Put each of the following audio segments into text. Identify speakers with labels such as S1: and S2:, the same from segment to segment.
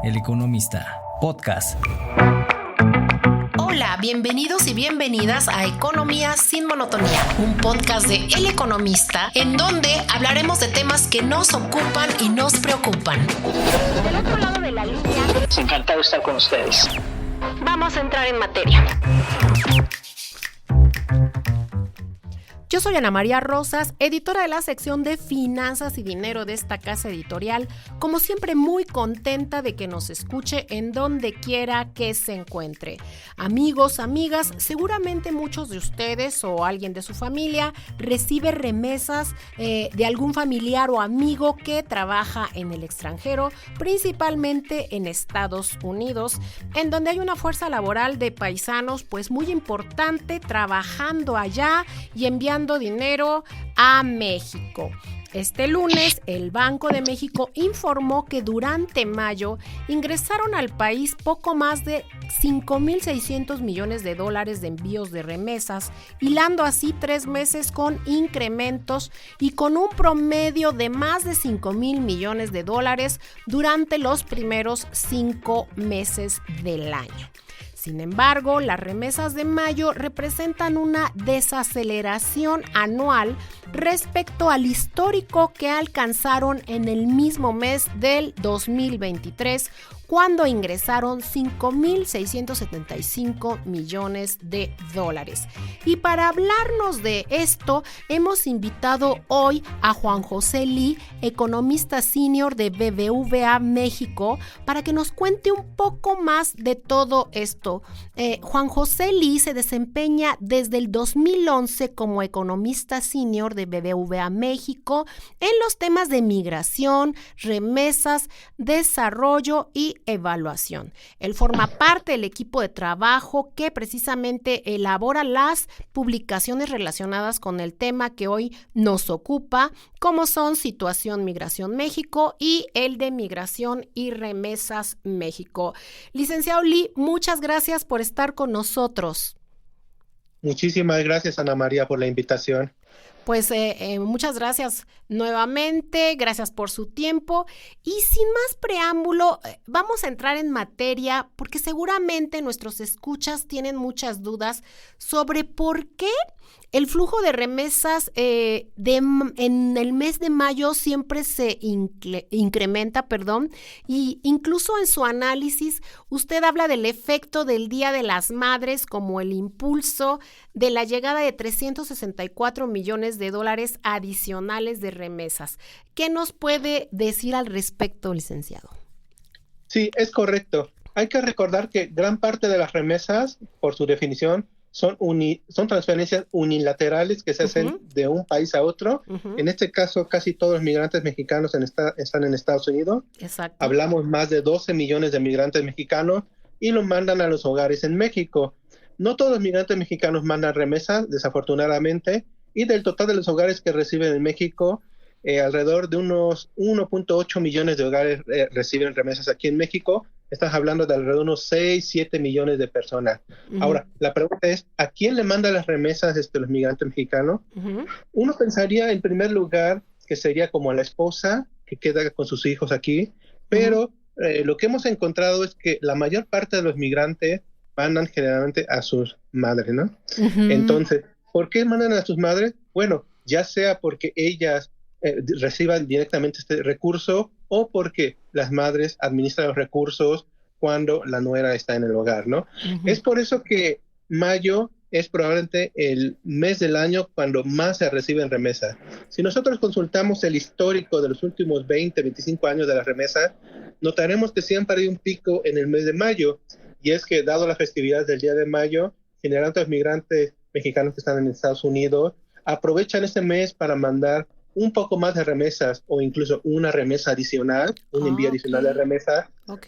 S1: El Economista, podcast.
S2: Hola, bienvenidos y bienvenidas a Economía sin Monotonía, un podcast de El Economista, en donde hablaremos de temas que nos ocupan y nos preocupan.
S3: Del otro lado de la línea,
S4: Encantado de estar con ustedes.
S3: vamos a entrar en materia.
S2: Yo soy Ana María Rosas, editora de la sección de Finanzas y Dinero de esta casa editorial. Como siempre, muy contenta de que nos escuche en donde quiera que se encuentre. Amigos, amigas, seguramente muchos de ustedes o alguien de su familia recibe remesas de algún familiar o amigo que trabaja en el extranjero, principalmente en Estados Unidos, en donde hay una fuerza laboral de paisanos pues muy importante trabajando allá y enviando dinero a México. Este lunes, el Banco de México informó que durante mayo ingresaron al país poco más de 5.600 millones de dólares de envíos de remesas, hilando así 3 meses con incrementos y con un promedio de más de 5.000 millones de dólares durante los primeros 5 meses del año. Sin embargo, las remesas de mayo representan una desaceleración anual respecto al histórico que alcanzaron en el mismo mes del 2023, cuando ingresaron 5.675 millones de dólares. Y para hablarnos de esto, hemos invitado hoy a Juan José Lee, economista senior de BBVA México, para que nos cuente un poco más de todo esto. Juan José Lee se desempeña desde el 2011 como economista senior de BBVA México en los temas de migración, remesas, desarrollo y evaluación. Él forma parte del equipo de trabajo que precisamente elabora las publicaciones relacionadas con el tema que hoy nos ocupa, como son Situación Migración México y el de Migración y Remesas México. Licenciado Lee, muchas gracias por estar con nosotros.
S5: Muchísimas gracias, Ana María, por la invitación.
S2: Pues muchas gracias nuevamente, gracias por su tiempo y sin más preámbulo vamos a entrar en materia porque seguramente nuestros escuchas tienen muchas dudas sobre por qué el flujo de remesas en el mes de mayo siempre se incrementa, y incluso en su análisis usted habla del efecto del Día de las Madres como el impulso de la llegada de 364 millones de dólares adicionales de remesas. ¿Qué nos puede decir al respecto, licenciado?
S5: Sí, es correcto. Hay que recordar que gran parte de las remesas, por su definición, son transferencias unilaterales que se hacen de un país a otro. En este caso, casi todos los migrantes mexicanos están en Estados Unidos.
S2: Exacto.
S5: Hablamos más de 12 millones de migrantes mexicanos y los mandan a los hogares en México. No todos los migrantes mexicanos mandan remesas, desafortunadamente, y del total de los hogares que reciben en México, alrededor de unos 1.8 millones de hogares reciben remesas aquí en México. Estás hablando de alrededor de unos 6, 7 millones de personas. Ahora, la pregunta es, ¿a quién le mandan las remesas los migrantes mexicanos? Uno pensaría, en primer lugar, que sería como a la esposa que queda con sus hijos aquí, pero lo que hemos encontrado es que la mayor parte de los migrantes mandan generalmente a sus madres, ¿no? Entonces, ¿por qué mandan a sus madres? Bueno, ya sea porque ellas reciban directamente este recurso o porque las madres administran los recursos cuando la nuera está en el hogar, ¿no? Es por eso que mayo es probablemente el mes del año cuando más se reciben remesas. Si nosotros consultamos el histórico de los últimos 20, 25 años de las remesas, notaremos que siempre hay un pico en el mes de mayo, y es que dado las festividades del día de mayo, generalmente los migrantes mexicanos que están en Estados Unidos aprovechan este mes para mandar un poco más de remesas o incluso una remesa adicional, un envío adicional de remesas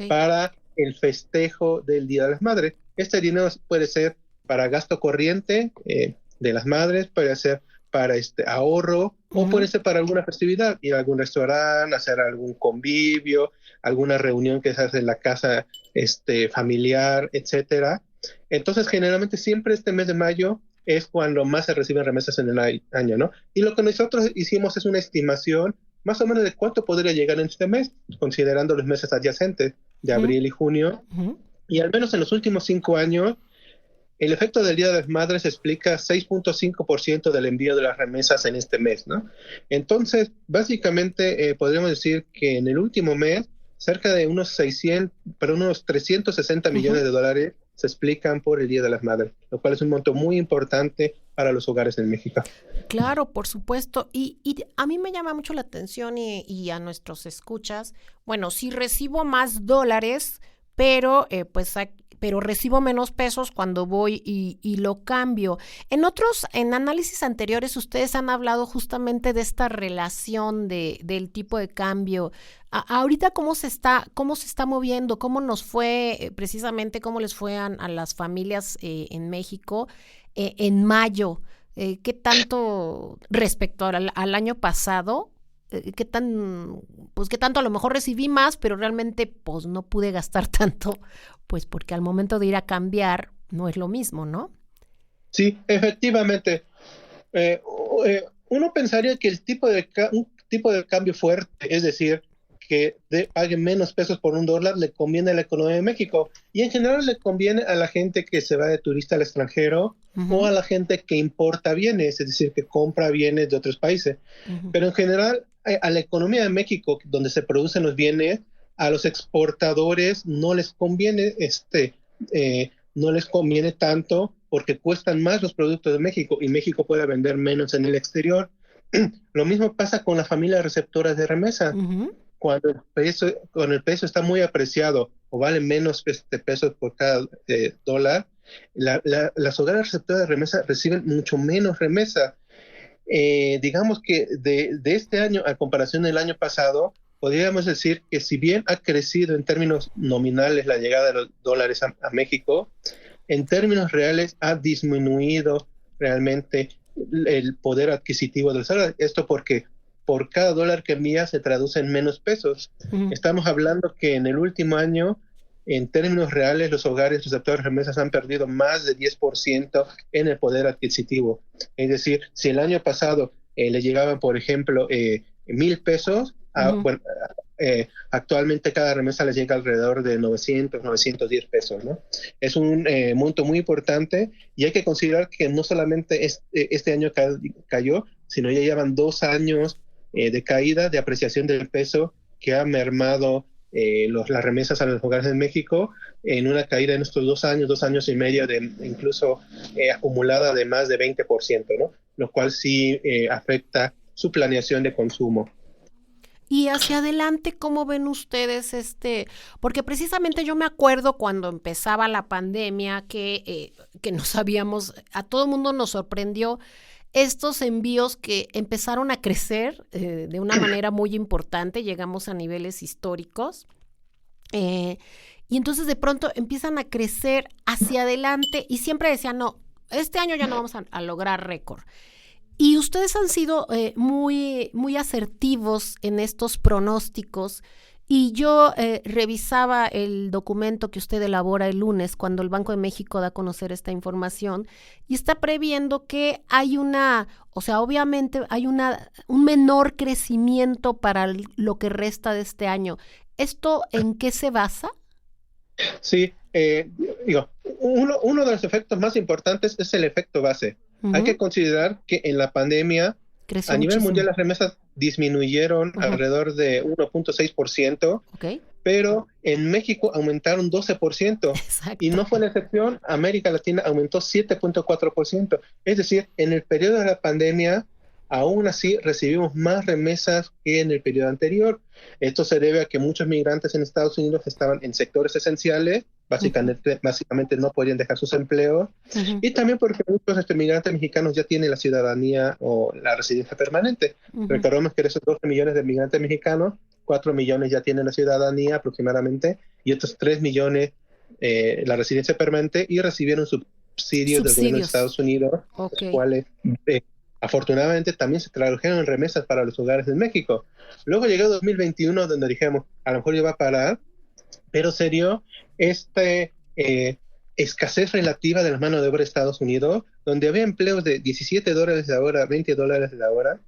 S5: para el festejo del Día de las Madres. Este dinero puede ser para gasto corriente de las madres, puede ser para ahorro o puede ser para alguna festividad, ir a algún restaurante, hacer algún convivio, alguna reunión que se hace en la casa familiar, etcétera. Entonces, generalmente siempre este mes de mayo es cuando más se reciben remesas en el año, ¿no? Y lo que nosotros hicimos es una estimación más o menos de cuánto podría llegar en este mes, considerando los meses adyacentes, de abril y junio, y al menos en los últimos 5 años, el efecto del Día de las Madres explica 6.5% del envío de las remesas en este mes, ¿no? Entonces, básicamente, podríamos decir que en el último mes, cerca de unos 360 millones de dólares se explican por el Día de las Madres, lo cual es un monto muy importante para los hogares en México.
S2: Claro, por supuesto. Y a mí me llama mucho la atención y a nuestros escuchas, bueno, si recibo más dólares, pero pero recibo menos pesos cuando voy y lo cambio. En análisis anteriores, ustedes han hablado justamente de esta relación del tipo de cambio. Ahorita, ¿cómo se está moviendo? ¿Cómo nos fue, precisamente, cómo les fue a las familias en México en mayo? ¿Qué tanto respecto al año pasado? ¿Qué tanto a lo mejor recibí más, pero realmente pues no pude gastar tanto, pues porque al momento de ir a cambiar no es lo mismo, ¿no?
S5: Sí, efectivamente. Uno pensaría que un tipo de cambio fuerte, es decir, que pague menos pesos por $1, le conviene a la economía de México. Y en general le conviene a la gente que se va de turista al extranjero o a la gente que importa bienes, es decir, que compra bienes de otros países. Pero en general, a la economía de México, donde se producen los bienes, a los exportadores no les conviene tanto porque cuestan más los productos de México y México puede vender menos en el exterior. Lo mismo pasa con las familias receptoras de remesa. Cuando el peso está muy apreciado o vale menos pesos por cada dólar, las hogares receptoras de remesa reciben mucho menos remesa. Digamos que de este año a comparación del año pasado, podríamos decir que si bien ha crecido en términos nominales la llegada de los dólares a México, en términos reales ha disminuido realmente el poder adquisitivo de los dólares. Esto porque por cada dólar que envía se traduce en menos pesos. Estamos hablando que en el último año, en términos reales, los hogares receptores de remesas han perdido más de 10% en el poder adquisitivo. Es decir, si el año pasado le llegaban, por ejemplo, 1,000 pesos, actualmente cada remesa les llega alrededor de 900, 910 pesos, ¿no? Es un monto muy importante y hay que considerar que no solamente este año cayó, sino ya llevan 2 años de caída, de apreciación del peso que ha mermado las remesas a los hogares de México en una caída en estos 2 años y medio, incluso acumulada de más de 20%, ¿no? Lo cual sí afecta su planeación de consumo.
S2: Y hacia adelante, ¿cómo ven ustedes porque precisamente yo me acuerdo cuando empezaba la pandemia que no sabíamos, a todo el mundo nos sorprendió estos envíos que empezaron a crecer de una manera muy importante, llegamos a niveles históricos, y entonces de pronto empiezan a crecer hacia adelante y siempre decían, no, este año ya no vamos a lograr récord. Y ustedes han sido muy, muy asertivos en estos pronósticos. Y yo revisaba el documento que usted elabora el lunes cuando el Banco de México da a conocer esta información y está previendo que hay obviamente hay un menor crecimiento para lo que resta de este año. ¿Esto en qué se basa?
S5: Sí, uno de los efectos más importantes es el efecto base. Hay que considerar que en la pandemia creció a nivel mundial las remesas disminuyeron alrededor de 1.6%, pero en México aumentaron 12%. Exacto. Y no fue la excepción, América Latina aumentó 7.4%. Es decir, en el periodo de la pandemia, aún así recibimos más remesas que en el periodo anterior. Esto se debe a que muchos migrantes en Estados Unidos estaban en sectores esenciales, básicamente no podían dejar sus empleos, y también porque muchos migrantes mexicanos ya tienen la ciudadanía o la residencia permanente. Recordemos que de esos 12 millones de migrantes mexicanos, 4 millones ya tienen la ciudadanía aproximadamente, y otros 3 millones la residencia permanente, y recibieron subsidios del gobierno de Estados Unidos, los cuales afortunadamente también se tradujeron en remesas para los hogares en México. Luego llegó 2021, donde dijimos, a lo mejor ya va a parar, pero se dio escasez relativa de la mano de obra de Estados Unidos, donde había empleos de $17 la hora, $20 la hora,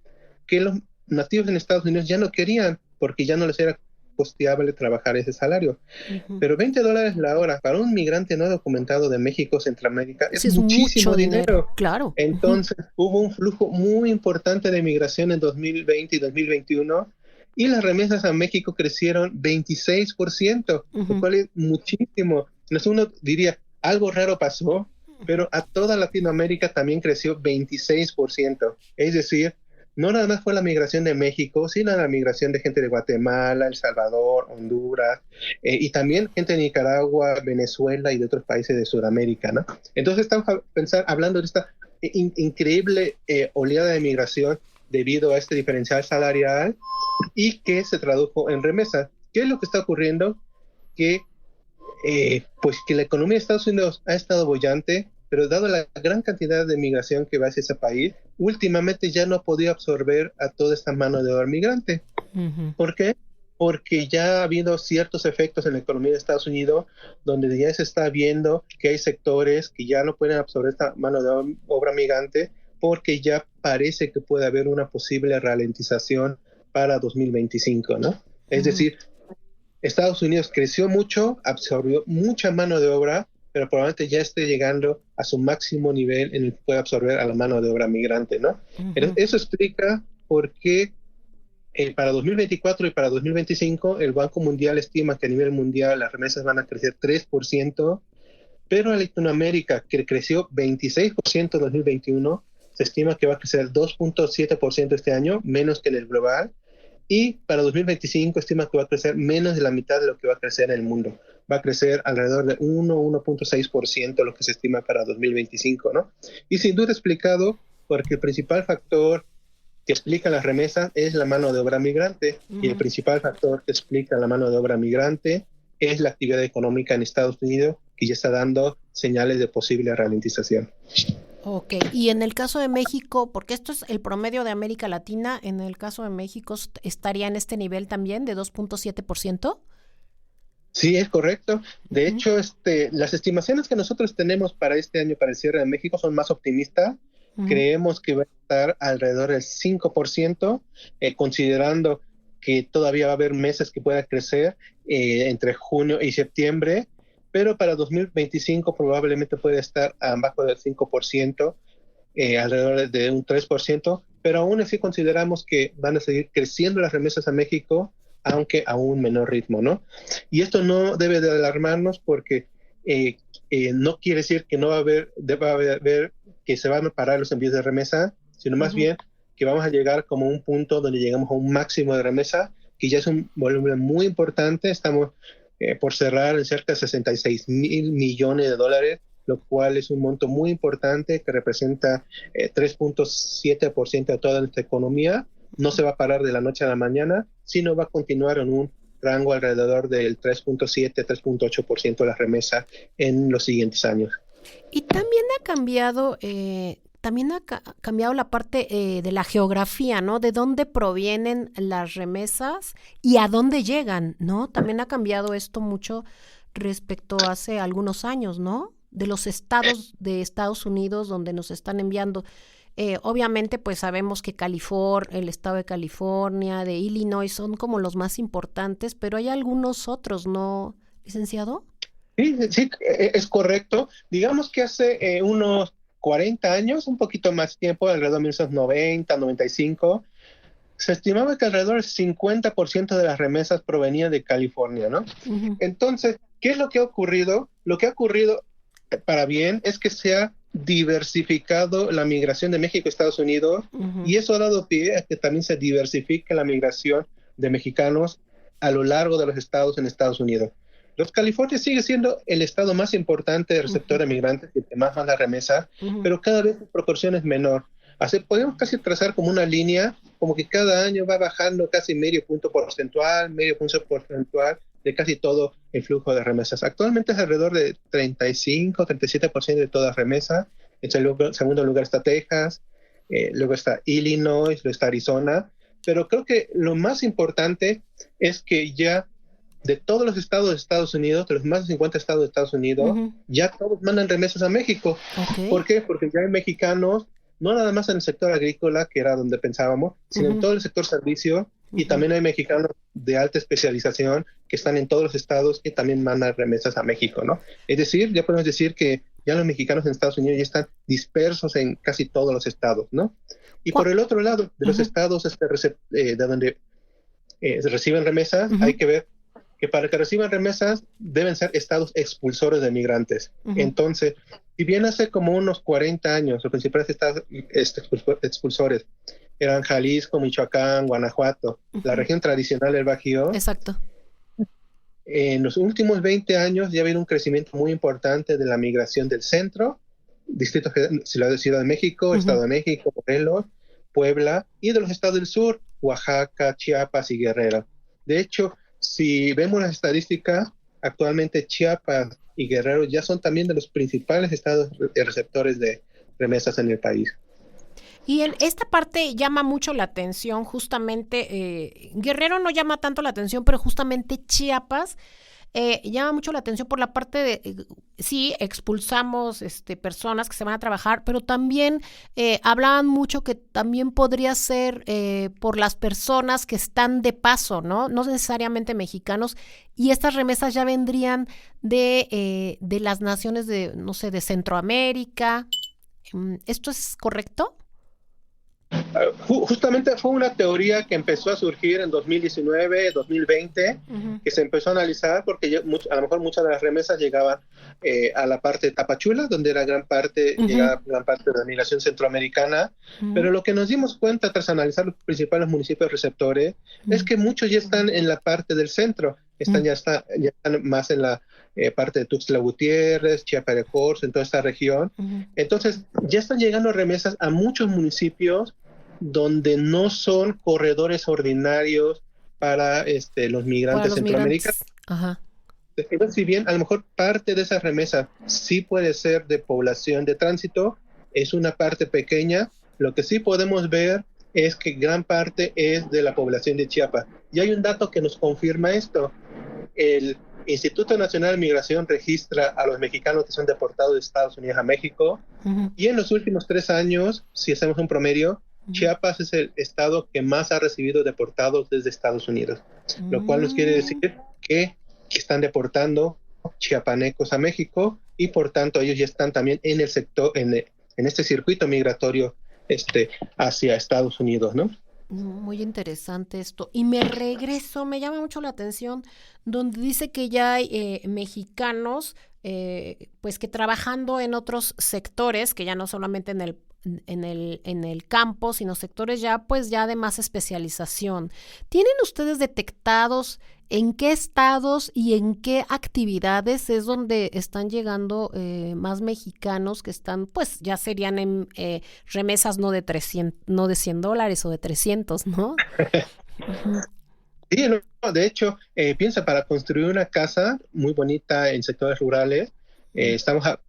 S5: que los nativos en Estados Unidos ya no querían, porque ya no les era costeable trabajar ese salario. Pero $20 la hora para un migrante no documentado de México, Centroamérica, es muchísimo dinero.
S2: Claro.
S5: Entonces, hubo un flujo muy importante de migración en 2020 y 2021, y las remesas a México crecieron 26%, lo cual es muchísimo. Entonces uno diría, algo raro pasó, pero a toda Latinoamérica también creció 26%. Es decir, no nada más fue la migración de México, sino la migración de gente de Guatemala, El Salvador, Honduras, y también gente de Nicaragua, Venezuela y de otros países de Sudamérica, ¿no? Entonces estamos hablando de esta increíble oleada de migración debido a este diferencial salarial y que se tradujo en remesas. ¿Qué es lo que está ocurriendo? Que pues que la economía de Estados Unidos ha estado boyante, pero dado la gran cantidad de migración que va hacia ese país, últimamente ya no ha podido absorber a toda esta mano de obra migrante. ¿Por qué? Porque ya ha habido ciertos efectos en la economía de Estados Unidos donde ya se está viendo que hay sectores que ya no pueden absorber esta mano de obra migrante porque ya parece que puede haber una posible ralentización para 2025, ¿no? Es decir, Estados Unidos creció mucho, absorbió mucha mano de obra, pero probablemente ya esté llegando a su máximo nivel en el que puede absorber a la mano de obra migrante, ¿no? Eso explica por qué para 2024 y para 2025 el Banco Mundial estima que a nivel mundial las remesas van a crecer 3%, pero en Latinoamérica, que creció 26% en 2021, se estima que va a crecer 2.7% este año, menos que en el global, y para 2025 estima que va a crecer menos de la mitad de lo que va a crecer en el mundo. Va a crecer alrededor de 1.6% lo que se estima para 2025, ¿no? Y sin duda explicado porque el principal factor que explica las remesas es la mano de obra migrante, y el principal factor que explica la mano de obra migrante es la actividad económica en Estados Unidos, que ya está dando señales de posible ralentización.
S2: Ok, y en el caso de México, porque esto es el promedio de América Latina, en el caso de México estaría en este nivel también de 2.7%.
S5: Sí, es correcto. De hecho, las estimaciones que nosotros tenemos para este año, para el cierre de México, son más optimistas. Creemos que va a estar alrededor del 5%, considerando que todavía va a haber meses que pueda crecer entre junio y septiembre, pero para 2025 probablemente puede estar abajo del 5%, alrededor de un 3%, pero aún así consideramos que van a seguir creciendo las remesas a México, aunque a un menor ritmo, ¿no? Y esto no debe de alarmarnos porque no quiere decir que no va a haber que se van a parar los envíos de remesa, sino más bien que vamos a llegar como a un punto donde llegamos a un máximo de remesa, que ya es un volumen muy importante. Estamos por cerrar en cerca de $66,000 millones, lo cual es un monto muy importante que representa 3.7% de toda nuestra economía. No se va a parar de la noche a la mañana, sino va a continuar en un rango alrededor del 3.7-3.8% de la remesa en los siguientes años.
S2: Y también ha cambiado la parte de la geografía, ¿no? De dónde provienen las remesas y a dónde llegan, ¿no? También ha cambiado esto mucho respecto a hace algunos años, ¿no? De los estados de Estados Unidos donde nos están enviando. Obviamente, pues sabemos que el estado de California, de Illinois, son como los más importantes, pero hay algunos otros, ¿no, licenciado?
S5: Sí, es correcto. Digamos que hace unos 40 años, un poquito más tiempo, alrededor de 1990, 95, se estimaba que alrededor del 50% de las remesas provenían de California, ¿no? Entonces, ¿qué es lo que ha ocurrido? Lo que ha ocurrido para bien es que se ha diversificado la migración de México a Estados Unidos, y eso ha dado pie a que también se diversifique la migración de mexicanos a lo largo de los estados en Estados Unidos. California sigue siendo el estado más importante de receptor de migrantes y el que más manda remesa, pero cada vez la proporción es menor. Podemos casi trazar como una línea, como que cada año va bajando casi medio punto porcentual de casi todo el flujo de remesas. Actualmente es alrededor de 35-37% de toda remesa. En segundo lugar está Texas, luego está Illinois, luego está Arizona, pero creo que lo más importante es que ya de todos los estados de Estados Unidos, de los más de 50 estados de Estados Unidos, ya todos mandan remesas a México. ¿Por qué? Porque ya hay mexicanos, no nada más en el sector agrícola, que era donde pensábamos, sino en todo el sector servicio, Y también hay mexicanos de alta especialización que están en todos los estados que también mandan remesas a México, ¿no? Es decir, ya podemos decir que ya los mexicanos en Estados Unidos ya están dispersos en casi todos los estados, ¿no? Y por el otro lado, de los estados de donde se reciben remesas, hay que ver que para que reciban remesas deben ser estados expulsores de migrantes. Entonces, si bien hace como unos 40 años los principales estados expulsores eran Jalisco, Michoacán, Guanajuato, la región tradicional del Bajío.
S2: Exacto.
S5: En los últimos 20 años ya ha habido un crecimiento muy importante de la migración del centro, Ciudad de México, Estado de México, Morelos, Puebla, y de los estados del sur, Oaxaca, Chiapas y Guerrero. De hecho, si vemos las estadísticas, actualmente Chiapas y Guerrero ya son también de los principales estados receptores de remesas en el país.
S2: Y en esta parte llama mucho la atención, justamente, Guerrero no llama tanto la atención, pero justamente Chiapas llama mucho la atención por la parte de, sí, expulsamos personas que se van a trabajar, pero también hablaban mucho que también podría ser por las personas que están de paso, ¿no? No necesariamente mexicanos, y estas remesas ya vendrían de las naciones de, no sé, de Centroamérica. ¿Esto es correcto?
S5: Justamente fue una teoría que empezó a surgir en 2019, 2020, que se empezó a analizar porque a lo mejor muchas de las remesas llegaban a la parte de Tapachula, donde era llegaba gran parte de la migración centroamericana, pero lo que nos dimos cuenta tras analizar los principales municipios receptores es que muchos ya están en la parte del centro, ya están más en la parte de Tuxtla Gutiérrez, Chiapa de Corzo, en toda esta región. Entonces, ya están llegando remesas a muchos municipios donde no son corredores ordinarios para los migrantes centroamericanos. Entonces, si bien a lo mejor parte de esas remesas sí puede ser de población de tránsito, es una parte pequeña. Lo que sí podemos ver es que gran parte es de la población de Chiapas. Y hay un dato que nos confirma esto. El Instituto Nacional de Migración registra a los mexicanos que son deportados de Estados Unidos a México, y en los últimos 3 años, si hacemos un promedio, Chiapas es el estado que más ha recibido deportados desde Estados Unidos, lo cual nos quiere decir que están deportando chiapanecos a México, y por tanto ellos ya están también en el sector, en este circuito migratorio hacia Estados Unidos, ¿no?
S2: Muy interesante esto. Y me llama mucho la atención, donde dice que ya hay mexicanos, pues que trabajando en otros sectores, que ya no solamente en el campo, sino sectores ya de más especialización. ¿Tienen ustedes detectados en qué estados y en qué actividades es donde están llegando más mexicanos que están, pues ya serían en remesas no de $100 o de 300, ¿no?
S5: Sí, no, de hecho, piensa, para construir una casa muy bonita en sectores rurales,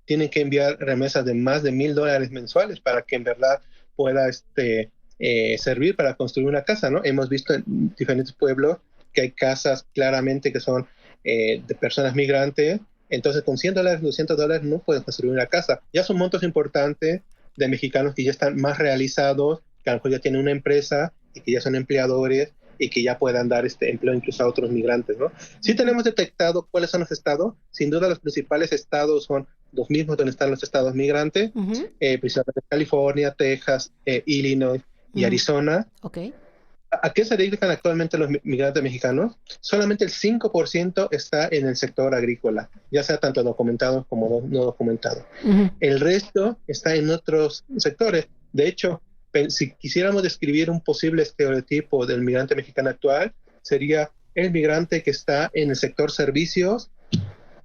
S5: tienen que enviar remesas de más de $1,000 mensuales para que en verdad pueda servir para construir una casa, ¿no? Hemos visto en diferentes pueblos que hay casas claramente que son de personas migrantes, entonces con $100, $200 no pueden construir una casa. Ya son montos importantes de mexicanos que ya están más realizados, que a lo mejor ya tienen una empresa y que ya son empleadores y que ya puedan dar empleo incluso a otros migrantes, ¿no? Sí tenemos detectado cuáles son los estados. Sin duda los principales estados son los mismos donde están los estados migrantes, principalmente California, Texas, Illinois y Arizona.
S2: Okay.
S5: ¿A qué se dedican actualmente los migrantes mexicanos? Solamente el 5% está en el sector agrícola, ya sea tanto documentado como no documentado. El resto está en otros sectores. De hecho, si quisiéramos describir un posible estereotipo del migrante mexicano actual, sería el migrante que está en el sector servicios,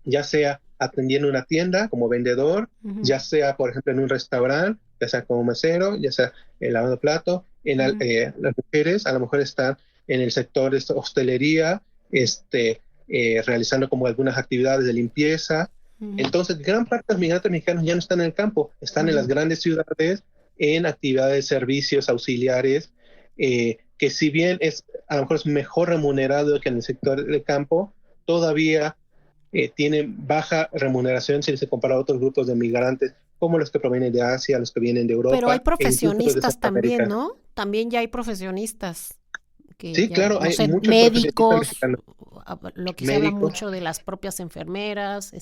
S5: ya sea atendiendo una tienda como vendedor, ya sea, por ejemplo, en un restaurante, ya sea como mesero, ya sea lavando platos. Las mujeres a lo mejor están en el sector de hostelería, realizando como algunas actividades de limpieza. Entonces, gran parte de los migrantes mexicanos ya no están en el campo, están en las grandes ciudades, en actividades de servicios auxiliares, que si bien a lo mejor es mejor remunerado que en el sector del campo, todavía tienen baja remuneración si se compara a otros grupos de migrantes, como los que provienen de Asia, los que vienen de Europa.
S2: Pero hay profesionistas también, ¿no? También ya hay profesionistas Que
S5: Sí,
S2: ya,
S5: claro,
S2: no
S5: hay
S2: sé,
S5: muchos
S2: médicos,
S5: profesionistas mexicanos.
S2: lo que se habla
S5: Médicos.
S2: mucho de las propias enfermeras,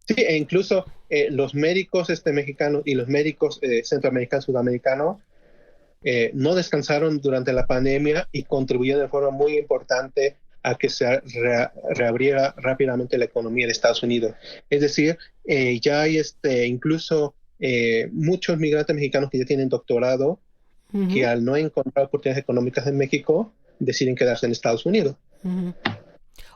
S5: Sí, e incluso los médicos mexicanos y los médicos centroamericanos, sudamericanos, no descansaron durante la pandemia y contribuyeron de forma muy importante a que se reabriera rápidamente la economía de Estados Unidos. Es decir, ya hay incluso muchos migrantes mexicanos que ya tienen doctorado, que al no encontrar oportunidades económicas en México, deciden quedarse en Estados Unidos.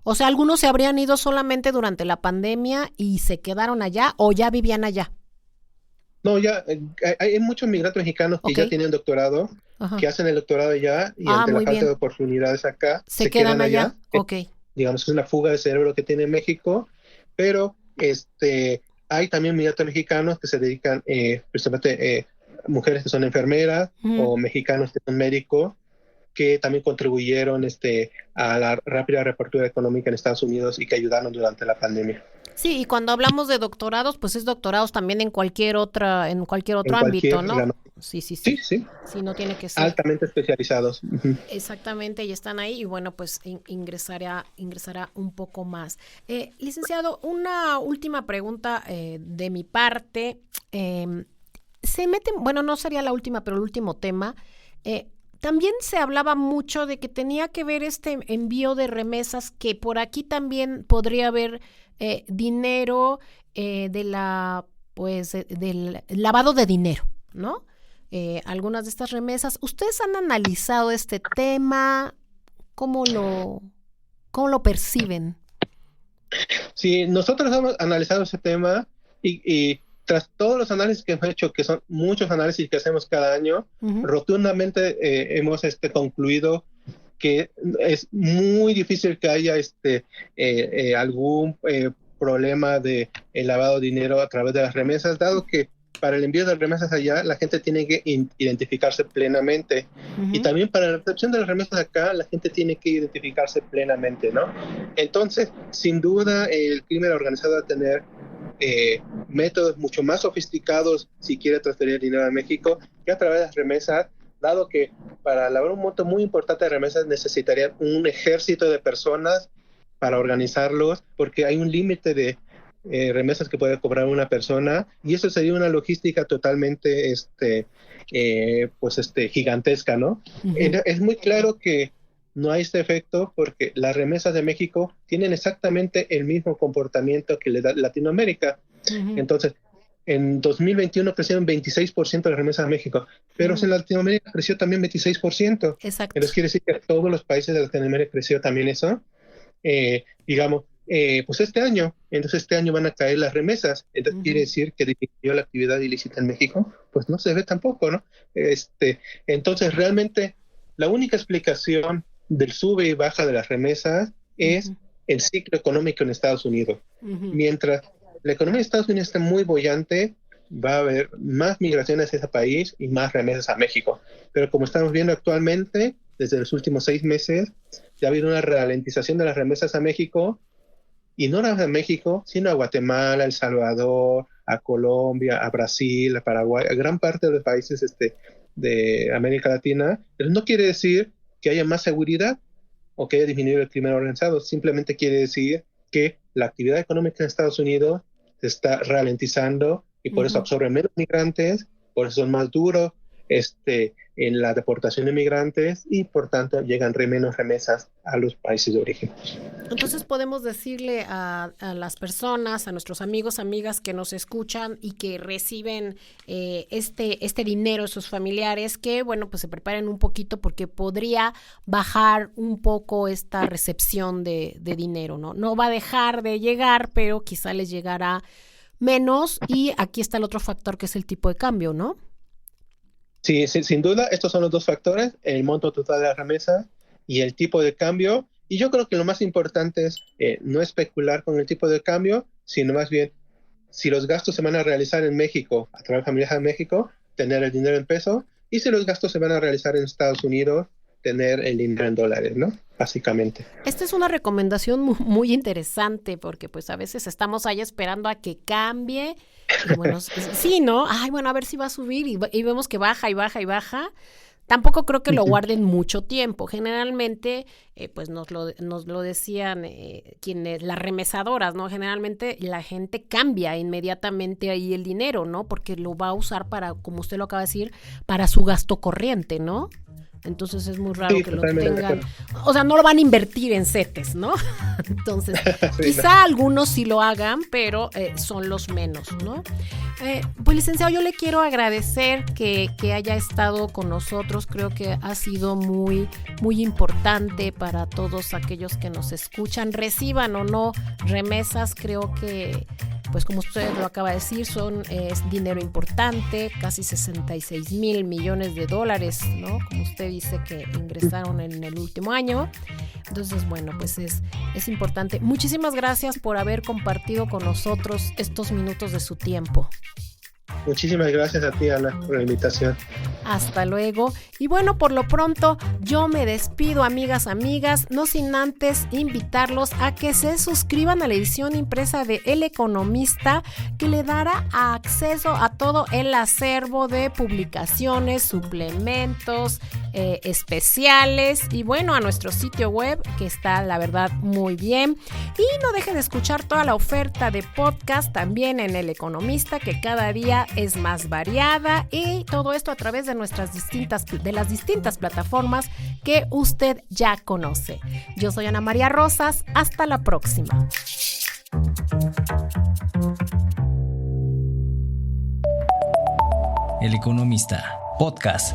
S2: O sea, algunos se habrían ido solamente durante la pandemia y se quedaron allá o ya vivían allá.
S5: No, ya hay muchos migrantes mexicanos que ya tienen doctorado, que hacen el doctorado allá y ante la falta de oportunidades acá,
S2: se quedan allá.
S5: Digamos, es una fuga de cerebro que tiene México, pero hay también migrantes mexicanos que se dedican, precisamente mujeres que son enfermeras o mexicanos que son médicos, que también contribuyeron a la rápida reapertura económica en Estados Unidos y que ayudaron durante la pandemia.
S2: Sí, y cuando hablamos de doctorados, pues es doctorados también en cualquier otro ámbito, ¿no? Sí. Sí, no tiene que ser.
S5: Altamente especializados.
S2: Exactamente, y están ahí y bueno, pues ingresará un poco más. Licenciado, una última pregunta de mi parte. No sería la última, pero el último tema. También se hablaba mucho de que tenía que ver este envío de remesas, que por aquí también podría haber dinero del lavado de dinero, ¿no? Algunas de estas remesas. ¿Ustedes han analizado este tema? ¿Cómo lo perciben?
S5: Sí, nosotros hemos analizado ese tema y tras todos los análisis que hemos hecho, que son muchos análisis que hacemos cada año, rotundamente hemos concluido que es muy difícil que haya algún problema de lavado de dinero a través de las remesas, dado que para el envío de remesas allá la gente tiene que identificarse plenamente. Y también para la recepción de las remesas acá la gente tiene que identificarse plenamente, ¿no? Entonces, sin duda, el crimen organizado va a tener métodos mucho más sofisticados si quiere transferir dinero a México que a través de las remesas, dado que para elaborar un monto muy importante de remesas necesitarían un ejército de personas para organizarlos, porque hay un límite de remesas que puede cobrar una persona, y eso sería una logística totalmente gigantesca, ¿no? Es muy claro que no hay este efecto porque las remesas de México tienen exactamente el mismo comportamiento que le da Latinoamérica. Entonces, en 2021 crecieron 26% de las remesas a México, pero en Latinoamérica creció también 26%.
S2: Exacto.
S5: Entonces quiere decir que todos los países de Latinoamérica creció también eso. Pues este año van a caer las remesas. Entonces quiere decir que disminuyó la actividad ilícita en México. Pues no se ve tampoco, ¿no? Entonces realmente la única explicación del sube y baja de las remesas es el ciclo económico en Estados Unidos. Mientras la economía de Estados Unidos está muy bollante, va a haber más migraciones a ese país y más remesas a México. Pero como estamos viendo actualmente, desde los últimos 6 meses, ya ha habido una ralentización de las remesas a México, y no nada más a México, sino a Guatemala, El Salvador, a Colombia, a Brasil, a Paraguay, a gran parte de los países de América Latina. Pero no quiere decir que haya más seguridad o que haya disminuido el crimen organizado, simplemente quiere decir que la actividad económica en Estados Unidos se está ralentizando y por eso absorben menos migrantes, por eso son más duros en la deportación de migrantes y por tanto llegan menos remesas a los países de origen.
S2: Entonces podemos decirle a las personas, a nuestros amigos, amigas que nos escuchan y que reciben este dinero de sus familiares, que bueno, pues se preparen un poquito porque podría bajar un poco esta recepción de dinero, ¿no? No va a dejar de llegar, pero quizá les llegará menos, y aquí está el otro factor que es el tipo de cambio, ¿no?
S5: Sí, sin duda, estos son los dos factores, el monto total de la remesa y el tipo de cambio. Y yo creo que lo más importante es no especular con el tipo de cambio, sino más bien, si los gastos se van a realizar en México, a través de familias en México, tener el dinero en pesos, y si los gastos se van a realizar en Estados Unidos, tener el dinero en dólares, ¿no? Básicamente.
S2: Esta es una recomendación muy interesante, porque pues a veces estamos ahí esperando a que cambie. Y bueno, sí, ¿no? Ay, bueno, a ver si va a subir y vemos que baja y baja y baja. tampoco creo que lo guarden mucho tiempo. Generalmente, pues nos lo decían quienes, las remesadoras, ¿no? Generalmente la gente cambia inmediatamente ahí el dinero, ¿no? Porque lo va a usar para, como usted lo acaba de decir, para su gasto corriente, ¿no? Entonces es muy raro que lo tengan, o sea, no lo van a invertir en CETES, ¿no? Entonces, quizá algunos sí lo hagan, pero son los menos, ¿no? Pues licenciado, yo le quiero agradecer que haya estado con nosotros. Creo que ha sido muy, muy importante para todos aquellos que nos escuchan, reciban o no remesas. Creo que, pues como usted lo acaba de decir, es dinero importante, casi 66,000 millones de dólares, ¿no? Como usted dice que ingresaron en el último año. Entonces, bueno, pues es importante. Muchísimas gracias por haber compartido con nosotros estos minutos de su tiempo.
S5: Muchísimas gracias a ti, Ana, por la invitación.
S2: Hasta luego. Y bueno, por lo pronto yo me despido, amigas, no sin antes invitarlos a que se suscriban a la edición impresa de El Economista, que le dará acceso a todo el acervo de publicaciones, suplementos, especiales y bueno, a nuestro sitio web, que está la verdad muy bien. Y no dejen de escuchar toda la oferta de podcast también en El Economista, que cada día es más variada, y todo esto a través de las distintas plataformas que usted ya conoce. Yo soy Ana María Rosas, hasta la próxima.
S1: El Economista, podcast.